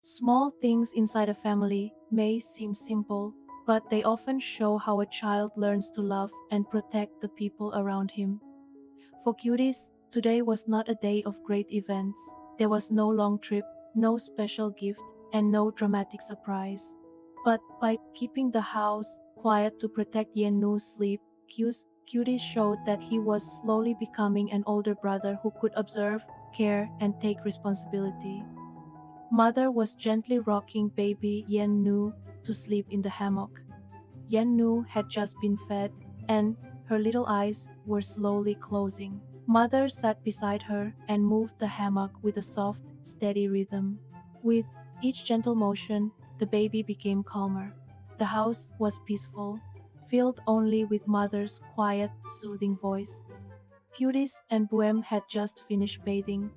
Small things inside a family may seem simple, but they often show how a child learns to love and protect the people around him. For Cuties, today was not a day of great events. There was no long trip, no special gift, and no dramatic surprise. But by keeping the house quiet to protect Yennu's sleep, Cuties showed that he was slowly becoming an older brother who could observe, care, and take responsibility. Mother was gently rocking baby Yennu to sleep in the hammock. Yennu had just been fed, and her little eyes were slowly closing. Mother sat beside her and moved the hammock with a soft, steady rhythm. With each gentle motion, the baby became calmer. The house was peaceful, filled only with Mother's quiet, soothing voice. Cuties and Bohem had just finished bathing.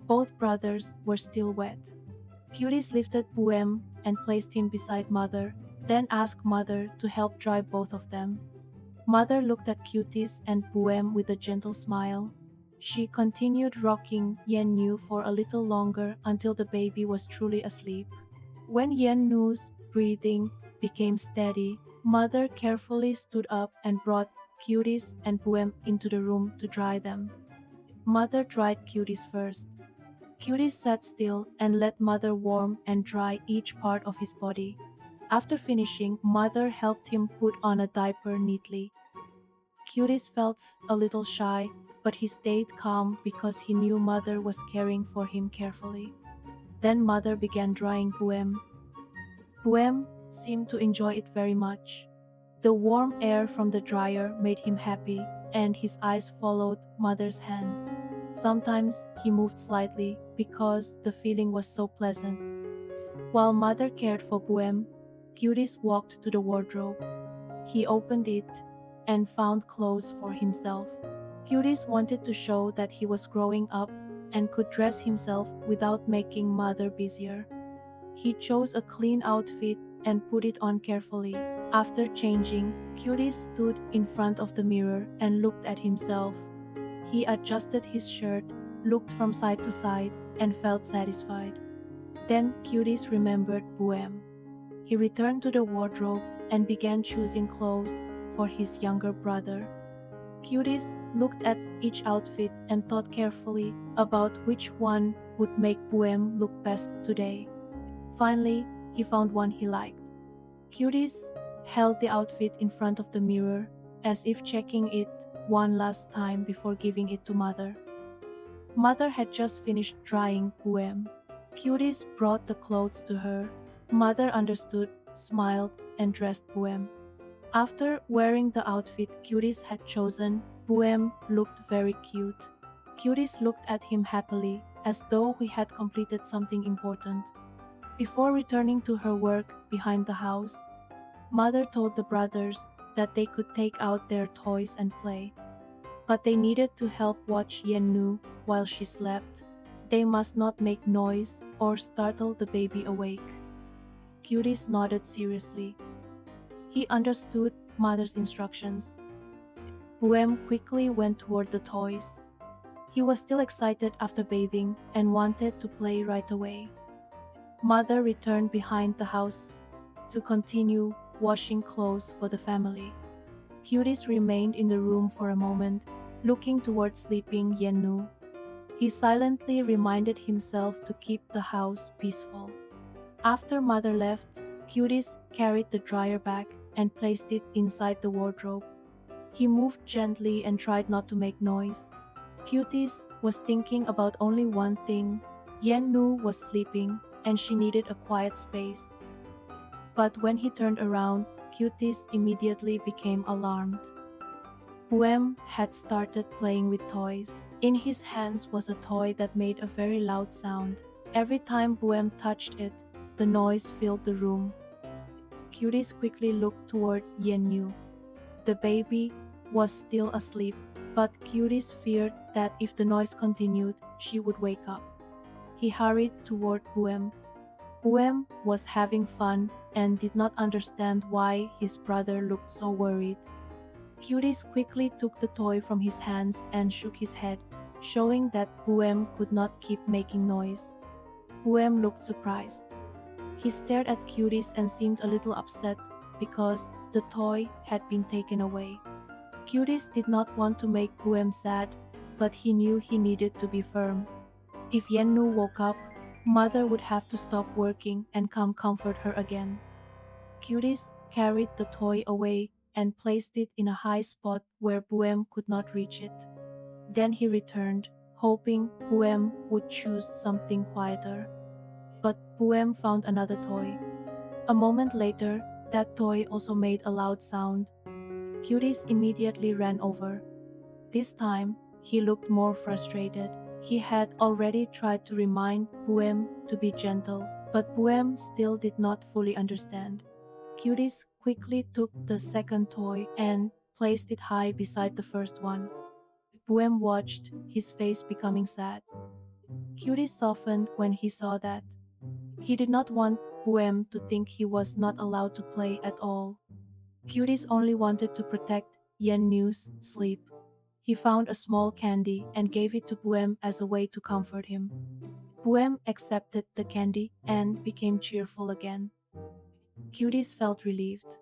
Both brothers were still wet. Cuties lifted Bohem and placed him beside Mother, then asked Mother to help dry both of them. Mother looked at Cuties and Bohem with a gentle smile. She continued rocking Yennu for a little longer until the baby was truly asleep. When Yennu's breathing became steady, Mother carefully stood up and brought Cuties and Bohem into the room to dry them. Mother dried Cuties first. Cuties sat still and let Mother warm and dry each part of his body. After finishing, Mother helped him put on a diaper neatly. Cuties felt a little shy, but he stayed calm because he knew Mother was caring for him carefully. Then Mother began drying Bohem. Bohem seemed to enjoy it very much. The warm air from the dryer made him happy, and his eyes followed Mother's hands. Sometimes he moved slightly because the feeling was so pleasant. While Mother cared for Bohem, Cuties walked to the wardrobe. He opened it and found clothes for himself. Cuties wanted to show that he was growing up and could dress himself without making Mother busier. He chose a clean outfit and put it on carefully. After changing, Cuties stood in front of the mirror and looked at himself. He adjusted his shirt, looked from side to side, and felt satisfied. Then Cuties remembered Bohem. He returned to the wardrobe and began choosing clothes for his younger brother. Cuties looked at each outfit and thought carefully about which one would make Bohem look best today. Finally, he found one he liked. Cuties held the outfit in front of the mirror, as if checking it one last time before giving it to Mother. Mother had just finished drying Bohem. Cuties brought the clothes to her. Mother understood, smiled, and dressed Bohem. After wearing the outfit Cuties had chosen, Bohem looked very cute. Cuties looked at him happily, as though he had completed something important. Before returning to her work behind the house, Mother told the brothers that they could take out their toys and play. But they needed to help watch Yennu while she slept. They must not make noise or startle the baby awake. Cuties nodded seriously. He understood Mother's instructions. Bohem quickly went toward the toys. He was still excited after bathing and wanted to play right away. Mother returned behind the house to continue washing clothes for the family. Cuties remained in the room for a moment, looking toward sleeping Yennu. He silently reminded himself to keep the house peaceful. After Mother left, Cuties carried the dryer back and placed it inside the wardrobe. He moved gently and tried not to make noise. Cuties was thinking about only one thing. Yennu was sleeping, and she needed a quiet space. But when he turned around, Cuties immediately became alarmed. Bohem had started playing with toys. In his hands was a toy that made a very loud sound. Every time Bohem touched it, the noise filled the room. Cuties quickly looked toward Yennu. The baby was still asleep, but Cuties feared that if the noise continued, she would wake up. He hurried toward Bohem. Bohem was having fun and did not understand why his brother looked so worried. Cuties quickly took the toy from his hands and shook his head, showing that Bohem could not keep making noise. Buem looked surprised. He stared at Cutis and seemed a little upset because the toy had been taken away. Cutis did not want to make Buem sad, but he knew he needed to be firm. If Yennu woke up, mother would have to stop working and come comfort her again. Cutis carried the toy away and placed it in a high spot where Buem could not reach it. Then he returned, hoping Buem would choose something quieter. But Buem found another toy. A moment later, that toy also made a loud sound. Cutis immediately ran over. This time, he looked more frustrated. He had already tried to remind Buem to be gentle, but Buem still did not fully understand. Cutis quickly took the second toy and placed it high beside the first one. Buem watched, his face becoming sad. Cutis softened when he saw that. He did not want Buem to think he was not allowed to play at all. Cutis only wanted to protect Yennu's sleep. He found a small candy and gave it to Buem as a way to comfort him. Buem accepted the candy and became cheerful again. Cutis felt relieved.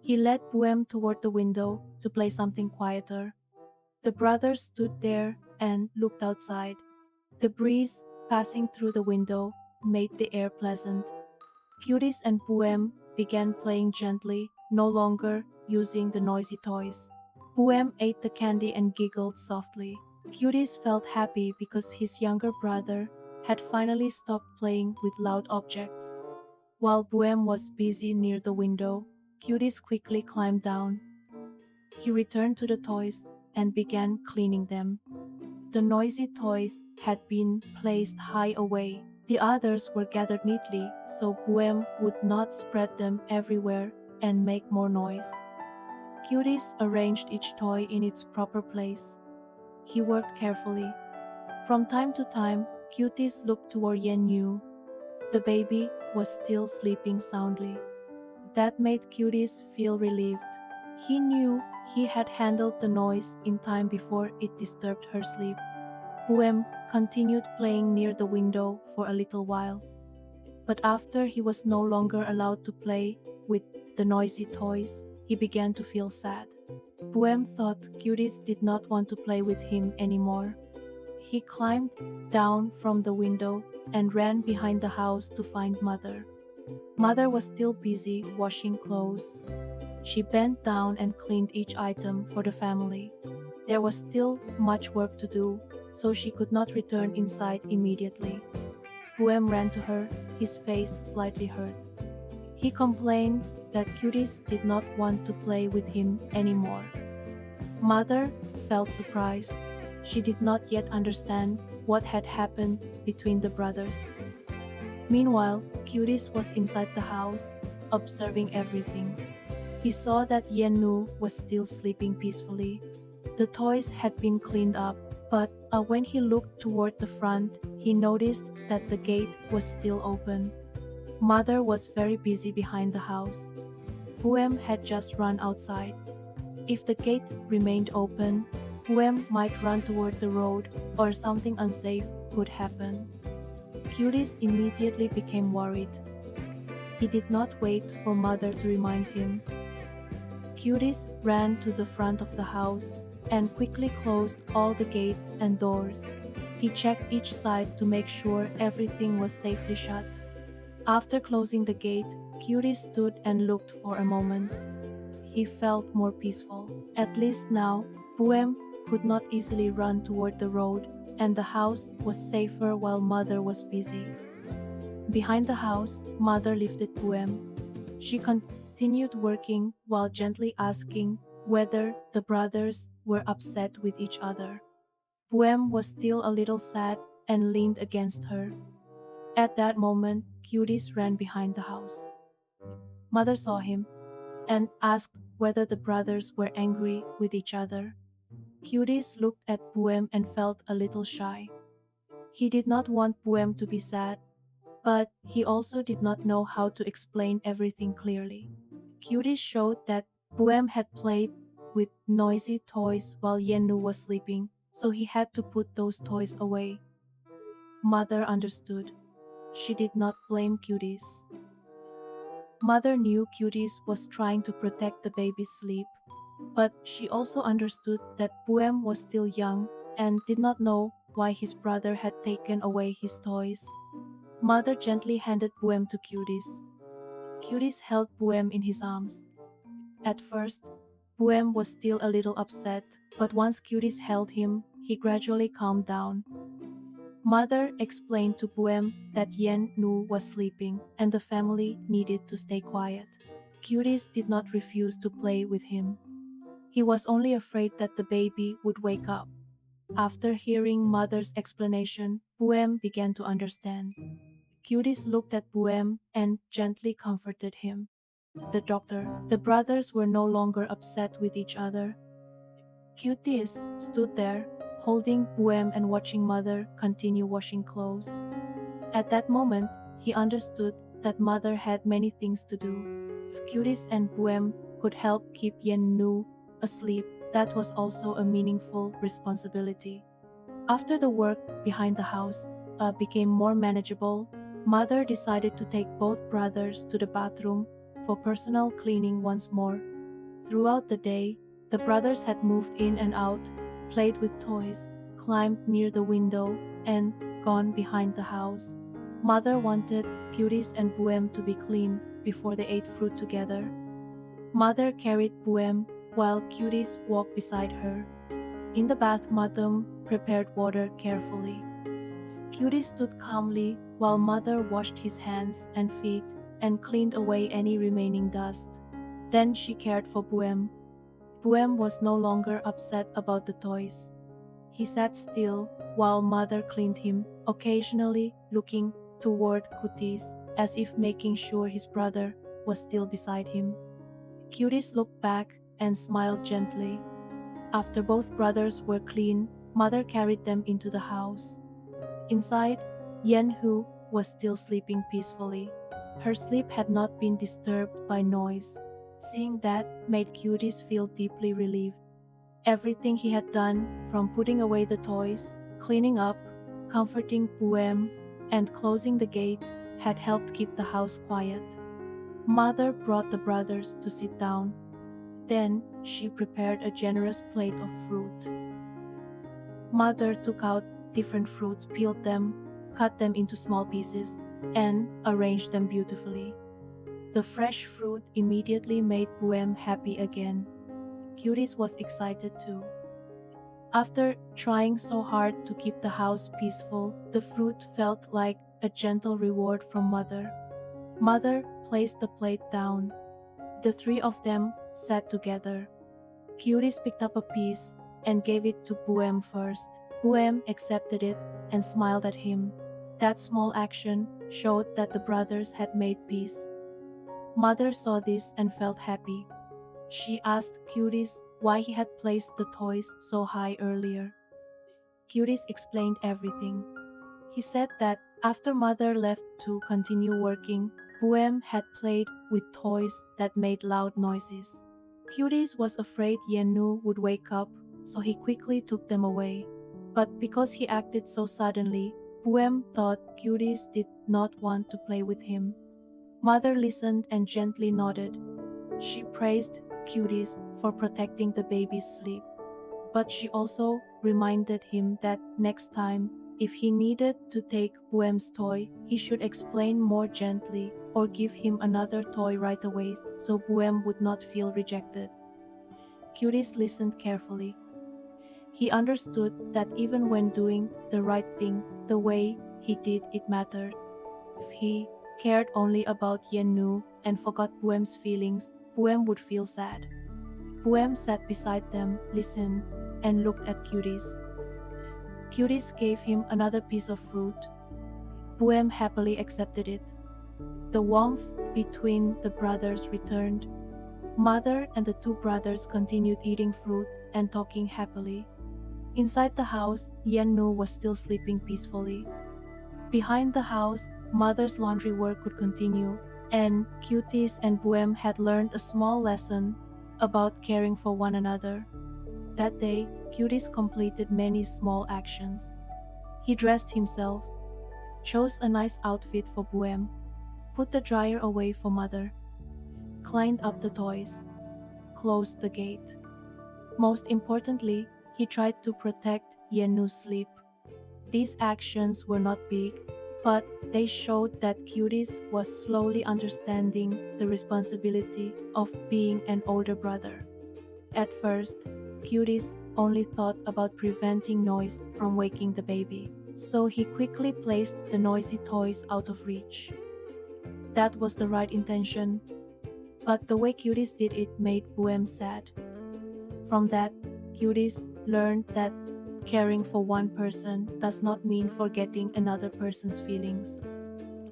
He led Buem toward the window to play something quieter. The brothers stood there and looked outside. The breeze passing through the window made the air pleasant. Cutis and Buem began playing gently, no longer using the noisy toys. Buem ate the candy and giggled softly. Cutis felt happy because his younger brother had finally stopped playing with loud objects. While Buem was busy near the window, Cutis quickly climbed down. He returned to the toys and began cleaning them. The noisy toys had been placed high away. The others were gathered neatly so Buem would not spread them everywhere and make more noise. Cutis arranged each toy in its proper place. He worked carefully. From time to time, Cutis looked toward Yenyu. The baby was still sleeping soundly. That made Cutis feel relieved. He knew he had handled the noise in time before it disturbed her sleep. Buem continued playing near the window for a little while. But after he was no longer allowed to play with the noisy toys, he began to feel sad. Buem thought Cutis did not want to play with him anymore. He climbed down from the window and ran behind the house to find Mother. Mother was still busy washing clothes. She bent down and cleaned each item for the family. There was still much work to do, so she could not return inside immediately. Buem ran to her, his face slightly hurt. He complained that Cutis did not want to play with him anymore. Mother felt surprised. She did not yet understand what had happened between the brothers. Meanwhile, Cutis was inside the house, observing everything. He saw that Yennu was still sleeping peacefully. The toys had been cleaned up, but when he looked toward the front, he noticed that the gate was still open. Mother was very busy behind the house. Buem had just run outside. If the gate remained open, Buem might run toward the road or something unsafe could happen. Cutis immediately became worried. He did not wait for Mother to remind him. Cutis ran to the front of the house and quickly closed all the gates and doors. He checked each side to make sure everything was safely shut. After closing the gate, Cutis stood and looked for a moment. He felt more peaceful. At least now, Buem could not easily run toward the road, and the house was safer while Mother was busy. Behind the house, Mother lifted Buem. She continued working while gently asking whether the brothers were upset with each other. Buem was still a little sad and leaned against her. At that moment, Cutis ran behind the house. Mother saw him and asked whether the brothers were angry with each other. Cutis looked at Buem and felt a little shy. He did not want Buem to be sad, but he also did not know how to explain everything clearly. Cutis showed that Buem had played with noisy toys while Yennu was sleeping, so he had to put those toys away. Mother understood. She did not blame Cutis. Mother knew Cutis was trying to protect the baby's sleep, but she also understood that Buem was still young and did not know why his brother had taken away his toys. Mother gently handed Buem to Cutis. Cutis held Buem in his arms. At first, Buem was still a little upset, but once Cutis held him, he gradually calmed down. Mother explained to Buem that Yen Nu was sleeping and the family needed to stay quiet. Cutis did not refuse to play with him. He was only afraid that the baby would wake up. After hearing Mother's explanation, Buem began to understand. Cutis looked at Buem and gently comforted him. The brothers were no longer upset with each other. Cutis stood there, holding Buem and watching Mother continue washing clothes. At that moment, he understood that Mother had many things to do. If Cutis and Buem could help keep Yen Nu asleep, that was also a meaningful responsibility. After the work behind the house became more manageable, Mother decided to take both brothers to the bathroom for personal cleaning once more. Throughout the day, the brothers had moved in and out, played with toys, climbed near the window, and gone behind the house. Mother wanted Cutis and Buem to be clean before they ate fruit together. Mother carried Buem while Cutis walked beside her. In the bath, Mother prepared water carefully. Cutis stood calmly while Mother washed his hands and feet and cleaned away any remaining dust. Then she cared for Buem. Buem was no longer upset about the toys. He sat still while Mother cleaned him, occasionally looking toward Cutis as if making sure his brother was still beside him. Cutis looked back and smiled gently. After both brothers were clean, Mother carried them into the house. Inside, Yen Hu was still sleeping peacefully. Her sleep had not been disturbed by noise. Seeing that made Cutis feel deeply relieved. Everything he had done, from putting away the toys, cleaning up, comforting Buem, and closing the gate, had helped keep the house quiet. Mother brought the brothers to sit down. Then, she prepared a generous plate of fruit. Mother took out different fruits, peeled them, cut them into small pieces, and arranged them beautifully. The fresh fruit immediately made Buem happy again. Cutis was excited too. After trying so hard to keep the house peaceful, the fruit felt like a gentle reward from Mother. Mother placed the plate down. The three of them sat together. Cutis picked up a piece and gave it to Buem first. Buem accepted it and smiled at him. That small action showed that the brothers had made peace. Mother saw this and felt happy. She asked Cutis why he had placed the toys so high earlier. Cutis explained everything. He said that after Mother left to continue working, Buem had played with toys that made loud noises. Cutis was afraid Yenu would wake up, so he quickly took them away. But because he acted so suddenly, Buem thought Cutis did not want to play with him. Mother listened and gently nodded. She praised Cutis for protecting the baby's sleep. But she also reminded him that next time, if he needed to take Buem's toy, he should explain more gently or give him another toy right away so Buem would not feel rejected. Cutis listened carefully. He understood that even when doing the right thing, the way he did it mattered. If he cared only about Yennu and forgot Buem's feelings, Buem would feel sad. Buem sat beside them, listened, and looked at Cutis. Cutis gave him another piece of fruit. Buem happily accepted it. The warmth between the brothers returned. Mother and the two brothers continued eating fruit and talking happily. Inside the house, Yennu was still sleeping peacefully. Behind the house, Mother's laundry work could continue, and Cutis and Buem had learned a small lesson about caring for one another. That day, Cutis completed many small actions. He dressed himself, chose a nice outfit for Buem, put the dryer away for mother, cleaned up the toys, closed the gate. Most importantly, he tried to protect Yenu's sleep. These actions were not big, but they showed that Cutis was slowly understanding the responsibility of being an older brother. At first, Cutis only thought about preventing noise from waking the baby, so he quickly placed the noisy toys out of reach. That was the right intention, but the way Cutis did it made Buem sad. From that, Cutis learned that caring for one person does not mean forgetting another person's feelings.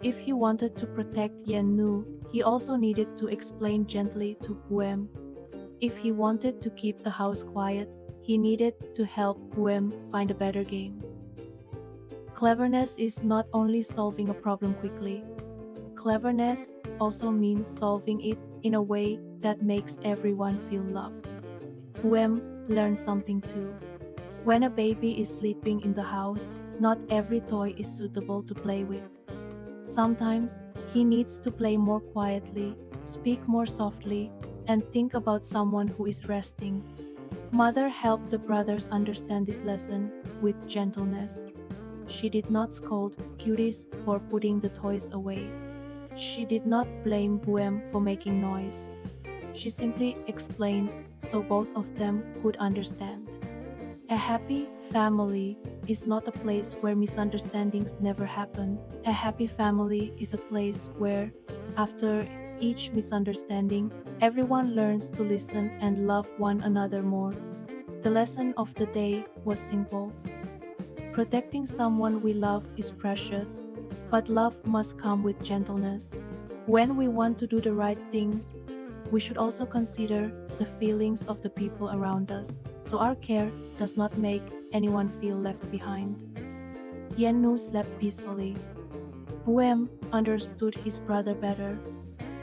If he wanted to protect Yennu, he also needed to explain gently to Buem. If he wanted to keep the house quiet, he needed to help Buem find a better game. Cleverness is not only solving a problem quickly. Cleverness also means solving it in a way that makes everyone feel loved. Buem learned something too. When a baby is sleeping in the house, not every toy is suitable to play with. Sometimes, he needs to play more quietly, speak more softly, and think about someone who is resting. Mother helped the brothers understand this lesson with gentleness. She did not scold Cutis for putting the toys away. She did not blame Buem for making noise. She simply explained so both of them could understand. A happy family is not a place where misunderstandings never happen. A happy family is a place where, after each misunderstanding, everyone learns to listen and love one another more. The lesson of the day was simple. Protecting someone we love is precious, but love must come with gentleness. When we want to do the right thing, we should also consider the feelings of the people around us, so our care does not make anyone feel left behind. Yennu slept peacefully. Buem understood his brother better.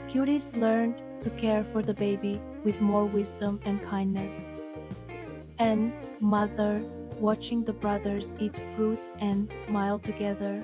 Cutis learned to care for the baby with more wisdom and kindness. And mother, watching the brothers eat fruit and smile together,